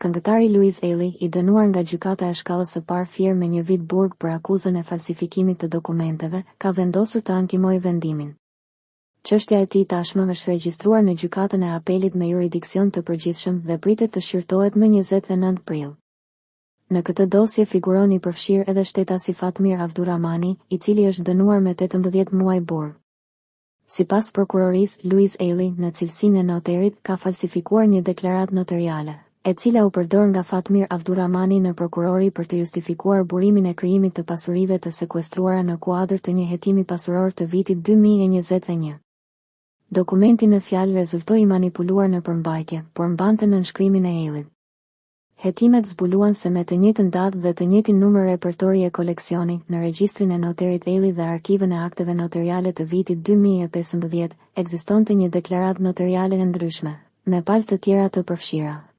Këngëtari Louis Ailey, i dënuar nga gjykata e shkallës së parë Fier me 1 vit burg për akuzën e falsifikimit të dokumenteve, ka vendosur të ankimojë vendimin. Çështja e tij tashmë është regjistruar në gjykatën e apelit me jurisdiksion të përgjithshëm dhe pritet të shqyrtohet më 29 prill. Në këtë dosje figuron i përfshirë edhe shtetasi Fatmir Abdurrahmani, i cili është dënuar me 18 muaj burg. Sipas prokurorisë, Louis Ailey, në cilësinë e noterit, ka falsifikuar një deklaratë notariale, e cila u përdor nga Fatmir Abdurrahmani në prokurori për të justifikuar burimin e krijimit të pasurive të sekuestruara në kuadër të një hetimi pasuror të vitit 2021. Dokumenti në fjalë rezultoi i manipuluar në përmbajtje, por mbante në nënshkrimin e Aileyt. Hetimet zbuluan se me të njëjtën datë dhe të njëjtin numër repertori e koleksionit në regjistrin e noterit Ailey dhe arkivën e akteve notariale të vitit 2015, ekzistonte një deklaratë notariale e ndryshme, me palë të tjera të përfshira.